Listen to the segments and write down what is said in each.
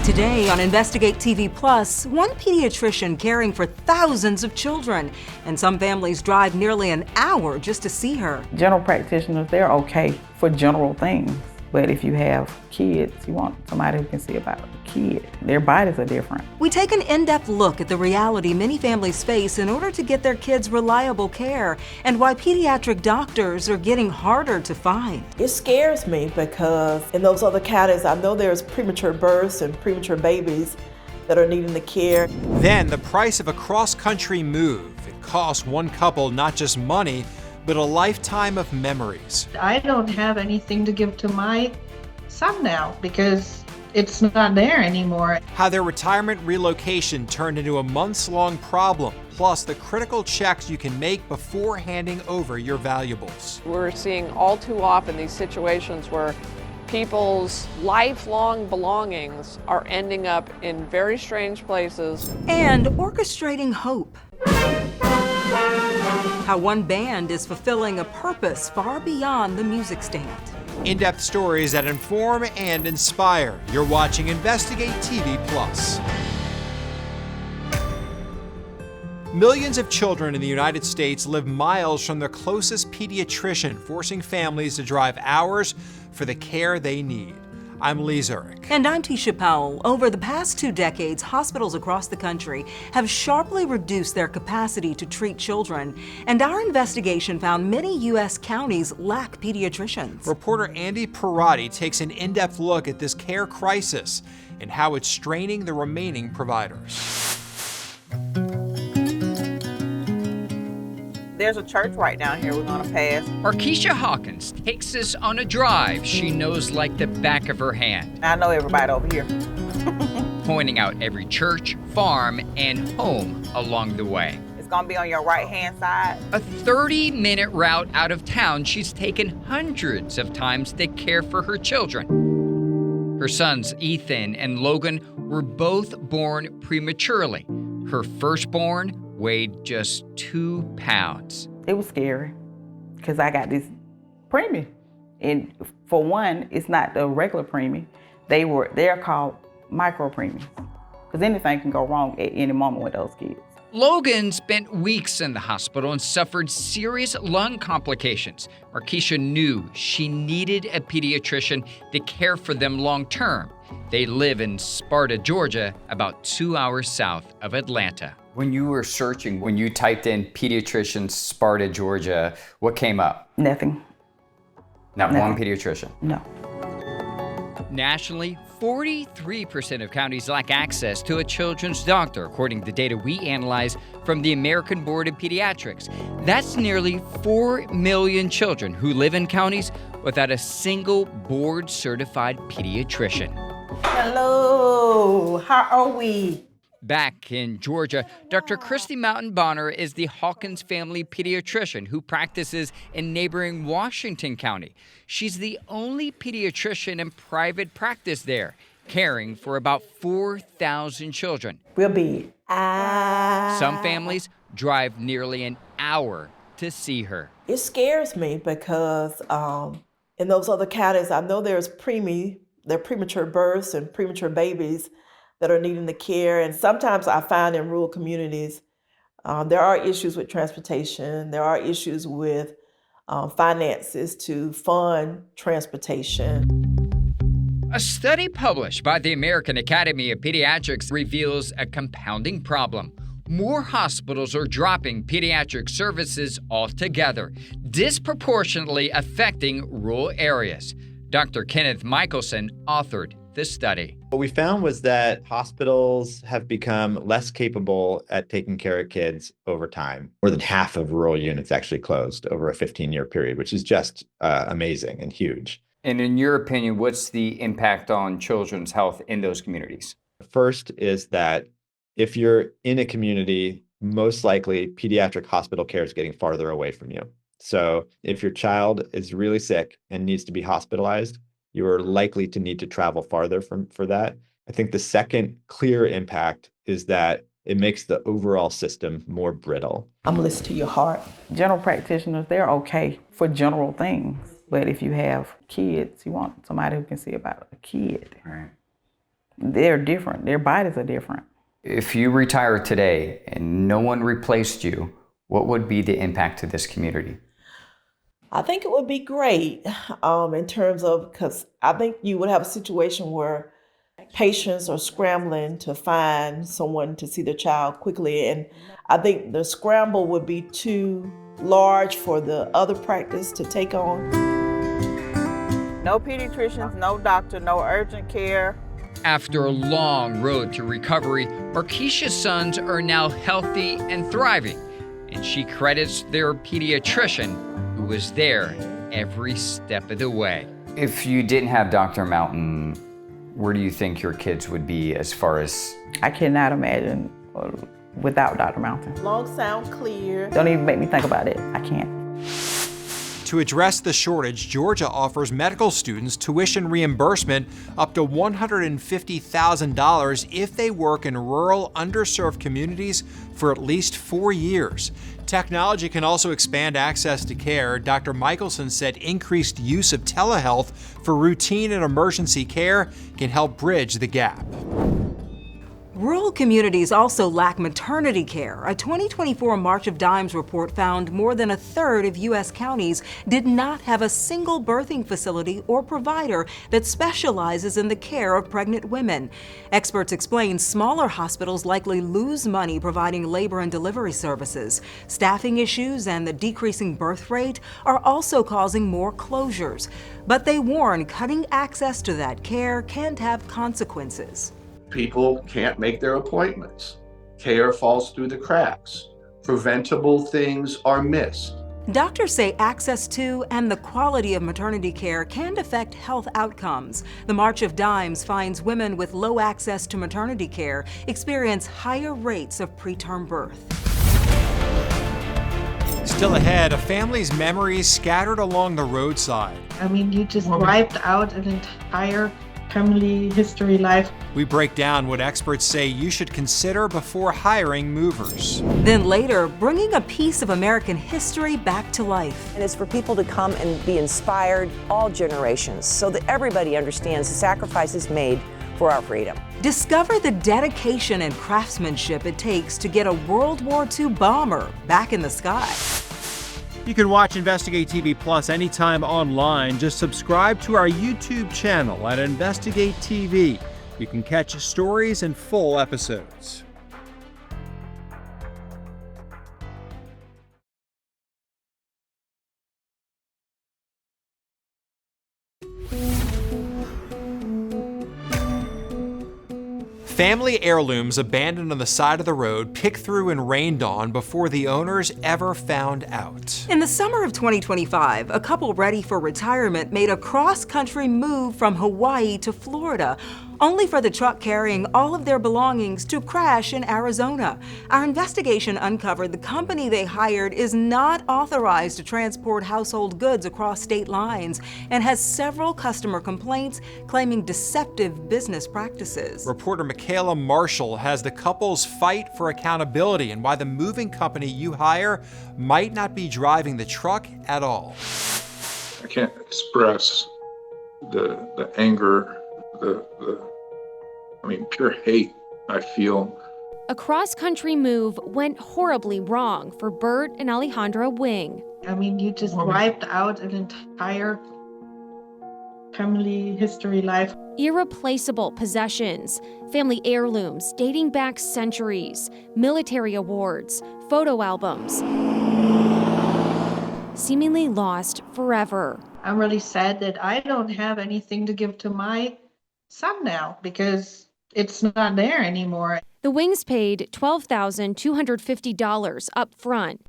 Today on Investigate TV Plus, one pediatrician caring for thousands of children, and some families drive nearly an hour just to see her. General practitioners, they're okay for general things, but if you have kids, you want somebody who can see about the kid. Their bodies are different. We take an in-depth look at the reality many families face in order to get their kids reliable care, and why pediatric doctors are getting harder to find. It scares me because in those other counties, I know there's premature births and premature babies that are needing the care. Then the price of a cross-country move. It costs one couple not just money, but a lifetime of memories. I don't have anything to give to my son now because it's not there anymore. How their retirement relocation turned into a months-long problem, plus the critical checks you can make before handing over your valuables. We're seeing all too often these situations where people's lifelong belongings are ending up in very strange places. And orchestrating hope. How one band is fulfilling a purpose far beyond the music stand. In-depth stories that inform and inspire. You're watching Investigate TV Plus. Millions of children in the United States live miles from their closest pediatrician, forcing families to drive hours for the care they need. I'm Lee Zurich. And I'm Tisha Powell. Over the past 2 decades, hospitals across the country have sharply reduced their capacity to treat children. And our investigation found many U.S. counties lack pediatricians. Reporter Andy Perotti takes an in-depth look at this care crisis and how it's straining the remaining providers. There's a church right down here we're gonna pass. Markeisha Hawkins takes us on a drive she knows like the back of her hand. I know everybody over here. Pointing out every church, farm, and home along the way. It's gonna be on your right-hand side. A 30-minute route out of town she's taken hundreds of times to care for her children. Her sons, Ethan and Logan, were both born prematurely. Her firstborn weighed just 2 pounds. It was scary because I got this preemie. And for one, it's not the regular preemie. They're called micro preemies because anything can go wrong at any moment with those kids. Logan spent weeks in the hospital and suffered serious lung complications. Markeisha knew she needed a pediatrician to care for them long term. They live in Sparta, Georgia, about 2 hours south of Atlanta. When you were searching, when you typed in pediatrician Sparta, Georgia, what came up? Nothing. Not one pediatrician? No. Nationally, 43% of counties lack access to a children's doctor, according to data we analyzed from the American Board of Pediatrics. That's nearly 4 million children who live in counties without a single board-certified pediatrician. Hello, how are we? Back in Georgia, Dr. Christy Mountain Bonner is the Hawkins family pediatrician who practices in neighboring Washington County. She's the only pediatrician in private practice there, caring for about 4,000 children. We'll be. Some families drive nearly an hour to see her. It scares me because in those other counties, I know there's premature births and premature babies that are needing the care. And sometimes I find in rural communities, there are issues with transportation. There are issues with finances to fund transportation. A study published by the American Academy of Pediatrics reveals a compounding problem. More hospitals are dropping pediatric services altogether, disproportionately affecting rural areas. Dr. Kenneth Michelson authored the study. What we found was that hospitals have become less capable at taking care of kids over time. More than half of rural units actually closed over a 15-year period, which is just amazing and huge. And in your opinion, what's the impact on children's health in those communities? First is that if you're in a community, most likely pediatric hospital care is getting farther away from you. So if your child is really sick and needs to be hospitalized, you are likely to need to travel farther for that. I think the second clear impact is that it makes the overall system more brittle. I'm listening to your heart. General practitioners, they're okay for general things. But if you have kids, you want somebody who can see about a kid. Right. They're different. Their bodies are different. If you retire today and no one replaced you, what would be the impact to this community? I think it would be great in terms of, because I think you would have a situation where patients are scrambling to find someone to see their child quickly. And I think the scramble would be too large for the other practice to take on. No pediatricians, no doctor, no urgent care. After a long road to recovery, Markeisha's sons are now healthy and thriving, and she credits their pediatrician who was there every step of the way. If you didn't have Dr. Mountain, where do you think your kids would be as far as? I cannot imagine without Dr. Mountain. Long sound clear. Don't even make me think about it. I can't. To address the shortage, Georgia offers medical students tuition reimbursement up to $150,000 if they work in rural, underserved communities for at least 4 years. Technology can also expand access to care. Dr. Michelson said increased use of telehealth for routine and emergency care can help bridge the gap. Rural communities also lack maternity care. A 2024 March of Dimes report found more than a third of U.S. counties did not have a single birthing facility or provider that specializes in the care of pregnant women. Experts explain smaller hospitals likely lose money providing labor and delivery services. Staffing issues and the decreasing birth rate are also causing more closures. But they warn cutting access to that care can have consequences. People can't make their appointments. Care falls through the cracks. Preventable things are missed. Doctors say access to and the quality of maternity care can affect health outcomes. The March of Dimes finds women with low access to maternity care experience higher rates of preterm birth. Still ahead, a family's memories scattered along the roadside. I mean, you just wiped out an entire family history life. We break down what experts say you should consider before hiring movers. Then later, bringing a piece of American history back to life. And it's for people to come and be inspired, all generations, so that everybody understands the sacrifices made for our freedom. Discover the dedication and craftsmanship it takes to get a World War II bomber back in the sky. You can watch Investigate TV Plus anytime online. Just subscribe to our YouTube channel at Investigate TV. You can catch stories and full episodes. Family heirlooms abandoned on the side of the road, picked through and rained on before the owners ever found out. In the summer of 2025, a couple ready for retirement made a cross-country move from Hawaii to Florida, only for the truck carrying all of their belongings to crash in Arizona. Our investigation uncovered the company they hired is not authorized to transport household goods across state lines and has several customer complaints claiming deceptive business practices. Reporter Michaela Marshall has the couple's fight for accountability and why the moving company you hire might not be driving the truck at all. I can't express the anger, pure hate I feel. A cross-country move went horribly wrong for Bert and Alejandra Wing. I mean, you just wiped out an entire family history life. Irreplaceable possessions, family heirlooms dating back centuries, military awards, photo albums, seemingly lost forever. I'm really sad that I don't have anything to give to my son now because it's not there anymore. The Wings paid $12,250 up front,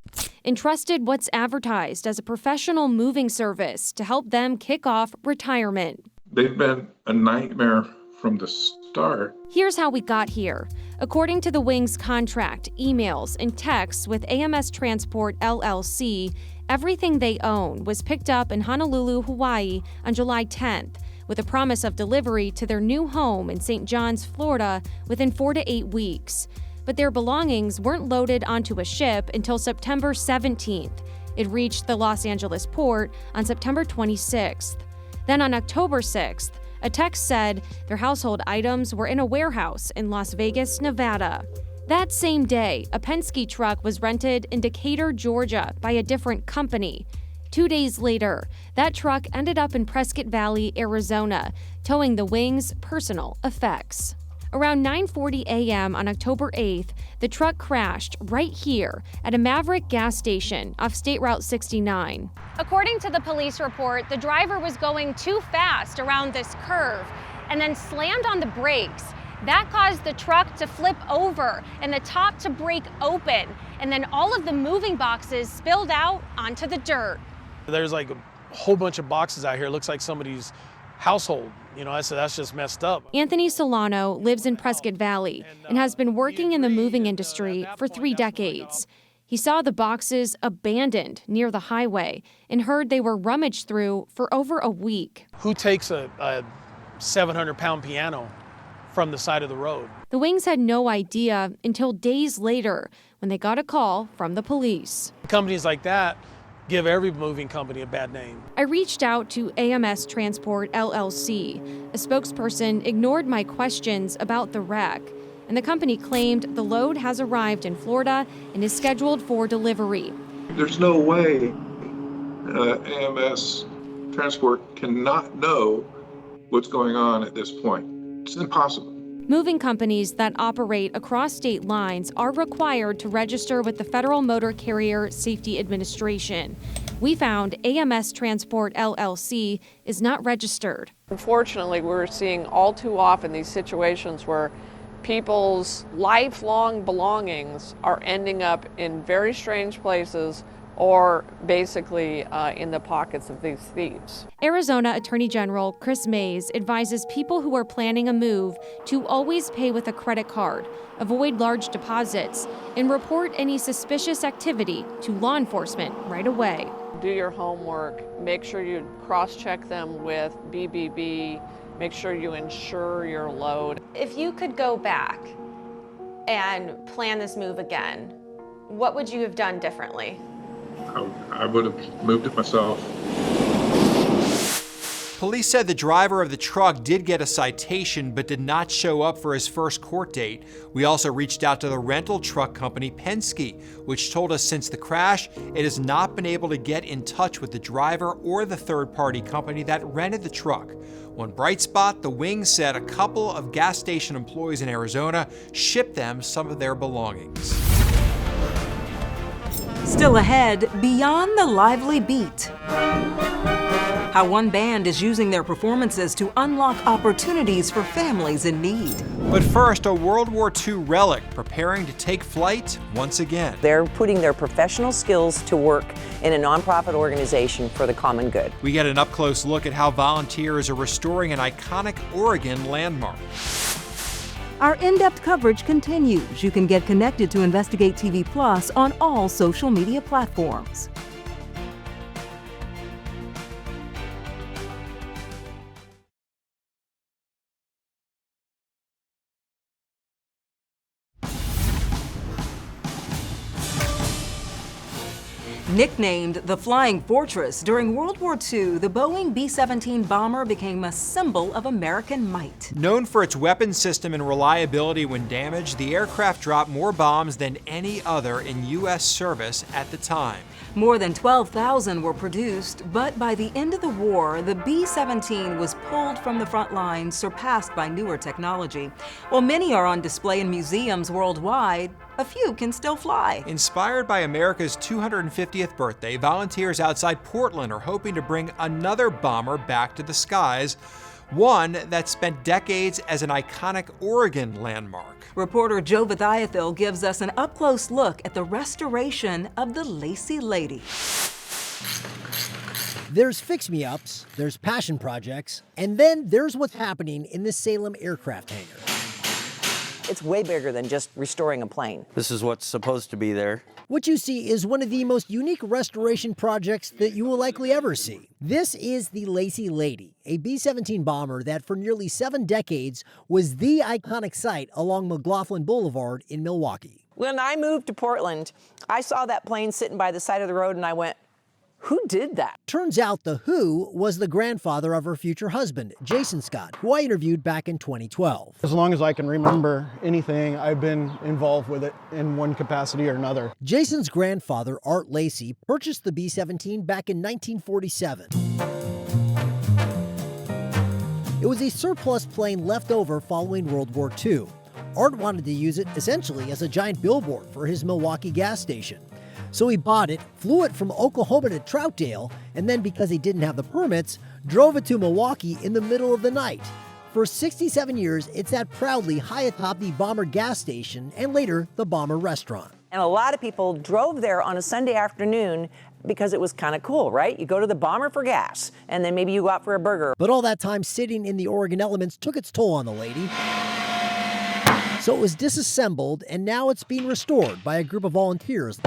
entrusted what's advertised as a professional moving service to help them kick off retirement. They've been a nightmare from the start. Here's how we got here. According to the Wings contract, emails, and texts with AMS Transport LLC, everything they own was picked up in Honolulu, Hawaii on July 10th, with a promise of delivery to their new home in St. John's, Florida, within 4 to 8 weeks. But their belongings weren't loaded onto a ship until September 17th. It reached the Los Angeles port on September 26th. Then on October 6th, A text said their household items were in a warehouse in Las Vegas, Nevada. That same day, a Penske truck was rented in Decatur, Georgia by a different company. 2 days later, that truck ended up in Prescott Valley, Arizona, towing the Wings' personal effects. Around 9:40 a.m. on October 8th, the truck crashed right here at a Maverick gas station off State Route 69. According to the police report, the driver was going too fast around this curve and then slammed on the brakes. That caused the truck to flip over and the top to break open, and then all of the moving boxes spilled out onto the dirt. There's like a whole bunch of boxes out here. It looks like somebody's household. You know, that's just messed up. Anthony Solano lives in Prescott Valley and has been working in the moving industry for 3 decades. He saw the boxes abandoned near the highway and heard they were rummaged through for over a week. Who takes a 700-pound piano from the side of the road? The Wings had no idea until days later when they got a call from the police. Companies like that give every moving company a bad name. I reached out to AMS Transport LLC. A spokesperson ignored my questions about the wreck, and the company claimed the load has arrived in Florida and is scheduled for delivery. There's no way AMS Transport cannot know what's going on at this point. It's impossible. Moving companies that operate across state lines are required to register with the Federal Motor Carrier Safety Administration. We found AMS Transport LLC is not registered. Unfortunately, we're seeing all too often these situations where people's lifelong belongings are ending up in very strange places or basically in the pockets of these thieves. Arizona Attorney General Chris Mays advises people who are planning a move to always pay with a credit card, avoid large deposits, and report any suspicious activity to law enforcement right away. Do your homework, make sure you cross-check them with BBB, make sure you insure your load. If you could go back and plan this move again, what would you have done differently? I would have moved it myself. Police said the driver of the truck did get a citation but did not show up for his first court date. We also reached out to the rental truck company Penske, which told us since the crash, it has not been able to get in touch with the driver or the third-party company that rented the truck. One bright spot, the Wings said a couple of gas station employees in Arizona shipped them some of their belongings. Still ahead, beyond the lively beat. How one band is using their performances to unlock opportunities for families in need. But first, a World War II relic preparing to take flight once again. They're putting their professional skills to work in a nonprofit organization for the common good. We get an up-close look at how volunteers are restoring an iconic Oregon landmark. Our in-depth coverage continues. You can get connected to Investigate TV Plus on all social media platforms. Nicknamed the Flying Fortress, during World War II, the Boeing B-17 bomber became a symbol of American might. Known for its weapon system and reliability when damaged, the aircraft dropped more bombs than any other in U.S. service at the time. More than 12,000 were produced, but by the end of the war, the B-17 was pulled from the front lines, surpassed by newer technology. While many are on display in museums worldwide, a few can still fly. Inspired by America's 250th birthday, volunteers outside Portland are hoping to bring another bomber back to the skies, one that spent decades as an iconic Oregon landmark. Reporter Joe Vithiathil gives us an up-close look at the restoration of the Lazy Lady. There's fix-me-ups, there's passion projects, and then there's what's happening in the Salem aircraft hangar. It's way bigger than just restoring a plane. This is what's supposed to be there. What you see is one of the most unique restoration projects that you will likely ever see. This is the Lazy Lady, a B-17 bomber that for nearly 7 decades was the iconic site along McLaughlin Boulevard in Milwaukee. When I moved to Portland, I saw that plane sitting by the side of the road and I went, Who did that? Turns out the who was the grandfather of her future husband, Jason Scott, who I interviewed back in 2012. As long as I can remember anything, I've been involved with it in one capacity or another. Jason's grandfather, Art Lacey, purchased the B-17 back in 1947. It was a surplus plane left over following World War II. Art wanted to use it essentially as a giant billboard for his Milwaukee gas station. So he bought it, flew it from Oklahoma to Troutdale, and then because he didn't have the permits, drove it to Milwaukee in the middle of the night. For 67 years, it sat proudly high atop the Bomber gas station and later the Bomber restaurant. And a lot of people drove there on a Sunday afternoon because it was kind of cool, right? You go to the Bomber for gas, and then maybe you go out for a burger. But all that time sitting in the Oregon elements took its toll on the lady. So it was disassembled, and now it's being restored by a group of volunteers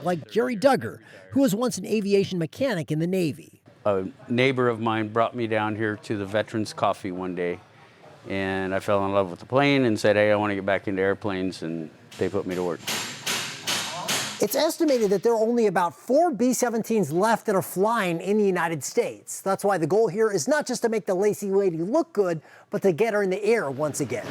like Jerry Duggar, who was once an aviation mechanic in the Navy. A neighbor of mine brought me down here to the Veterans Coffee one day, and I fell in love with the plane and said, hey, I want to get back into airplanes, and they put me to work. It's estimated that there are only about 4 B-17s left that are flying in the United States. That's why the goal here is not just to make the Lacey lady look good, but to get her in the air once again.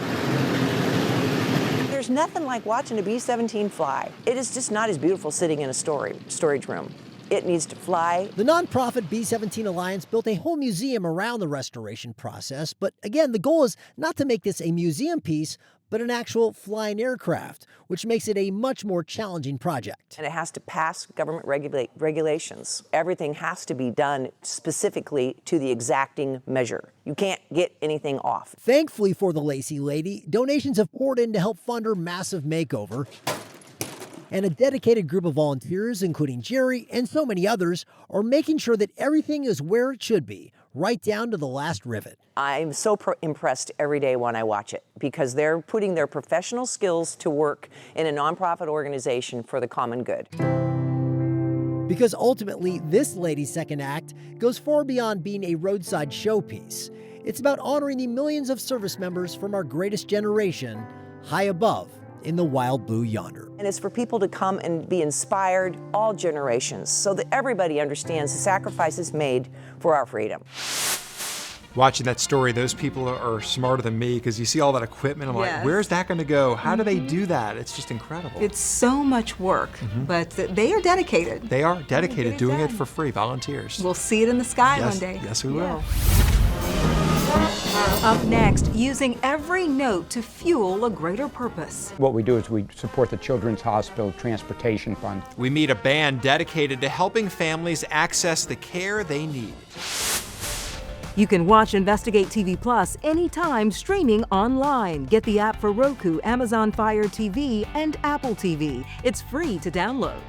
There's nothing like watching a B-17 fly. It is just not as beautiful sitting in a storage room. It needs to fly. The nonprofit B-17 Alliance built a whole museum around the restoration process, but again, the goal is not to make this a museum piece, but an actual flying aircraft, which makes it a much more challenging project. And it has to pass government regulations. Everything has to be done specifically to the exacting measure. You can't get anything off. Thankfully for the Lacey lady, donations have poured in to help fund her massive makeover. And a dedicated group of volunteers, including Jerry and so many others, are making sure that everything is where it should be, right down to the last rivet. I'm so impressed every day when I watch it because they're putting their professional skills to work in a nonprofit organization for the common good. Because ultimately, this lady's second act goes far beyond being a roadside showpiece. It's about honoring the millions of service members from our greatest generation, high above in the wild blue yonder. And it's for people to come and be inspired, all generations, so that everybody understands the sacrifices made for our freedom. Watching that story, those people are smarter than me because you see all that equipment. I'm like, where's that going to go? How do they do that? It's just incredible. It's so much work, but they are dedicated. They are dedicated, doing it for free, volunteers. We'll see it in the sky one day. Yes, we will. Up next, using every note to fuel a greater purpose. What we do is we support the Children's Hospital Transportation Fund. We meet a band dedicated to helping families access the care they need. You can watch Investigate TV Plus anytime streaming online. Get the app for Roku, Amazon Fire TV, and Apple TV. It's free to download.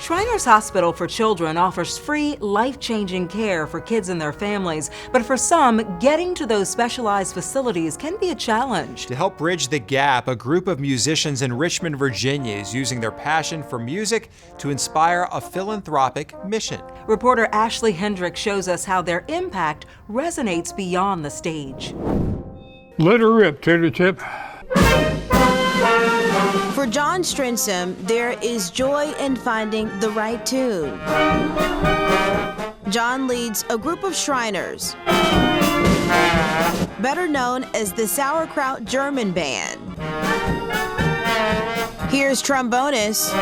Shriners Hospital for Children offers free, life-changing care for kids and their families, but for some, getting to those specialized facilities can be a challenge. To help bridge the gap, a group of musicians in Richmond, Virginia is using their passion for music to inspire a philanthropic mission. Reporter Ashley Hendrick shows us how their impact resonates beyond the stage. Let her rip, Tater Tip. For John Strinsom, there is joy in finding the right tune. John leads a group of Shriners, better known as the Sauerkraut German Band. Here's trombonist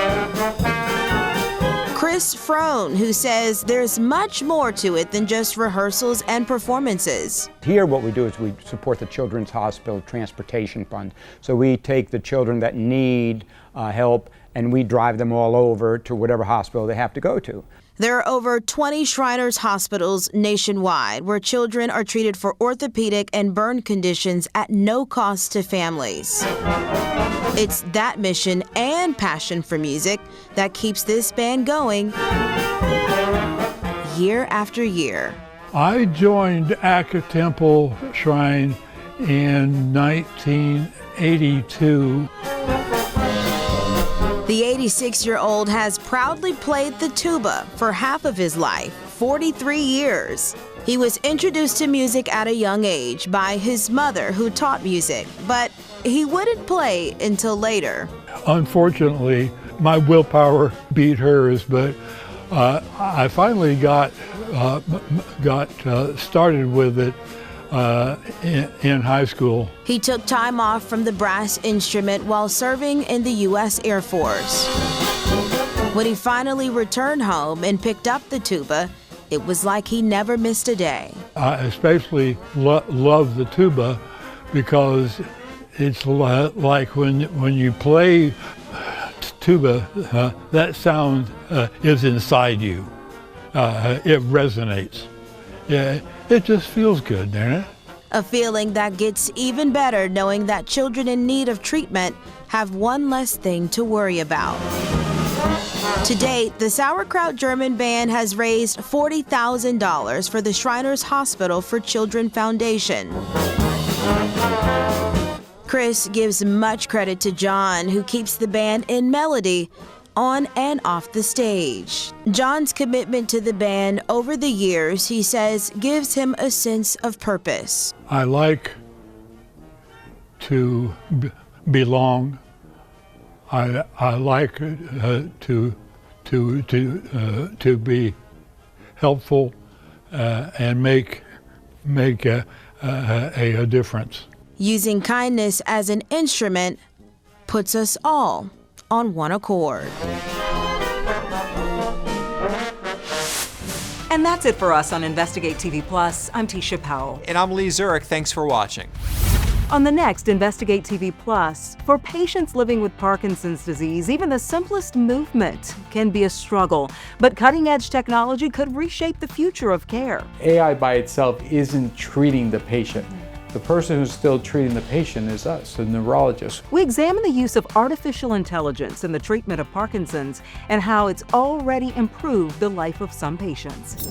Chris Frone, who says there's much more to it than just rehearsals and performances. Here what we do is we support the Children's Hospital Transportation Fund. So we take the children that need help and we drive them all over to whatever hospital they have to go to. There are over 20 Shriners hospitals nationwide where children are treated for orthopedic and burn conditions at no cost to families. It's that mission and passion for music that keeps this band going year after year. I joined Akka Temple Shrine in 1982. The 86-year-old has proudly played the tuba for half of his life, 43 years. He was introduced to music at a young age by his mother, who taught music, but he wouldn't play until later. Unfortunately, my willpower beat hers, but I finally got started with it in high school. He took time off from the brass instrument while serving in the U.S. Air Force. When he finally returned home and picked up the tuba, it was like he never missed a day. I especially love the tuba because it's like when you play tuba, that sound is inside you. It resonates. Yeah, it just feels good, doesn't it? A feeling that gets even better knowing that children in need of treatment have one less thing to worry about. To date, the Sauerkraut German Band has raised $40,000 for the Shriners Hospital for Children Foundation. Chris gives much credit to John, who keeps the band in melody on and off the stage. John's commitment to the band over the years, he says, gives him a sense of purpose. I like to belong. I like to be helpful and make a difference. Using kindness as an instrument puts us all on one accord. And that's it for us on Investigate TV Plus. I'm Tisha Powell. And I'm Lee Zurich. Thanks for watching. On the next Investigate TV Plus, for patients living with Parkinson's disease, even the simplest movement can be a struggle, but cutting-edge technology could reshape the future of care. AI by itself isn't treating the patient. The person who's still treating the patient is us, the neurologist. We examine the use of artificial intelligence in the treatment of Parkinson's and how it's already improved the life of some patients.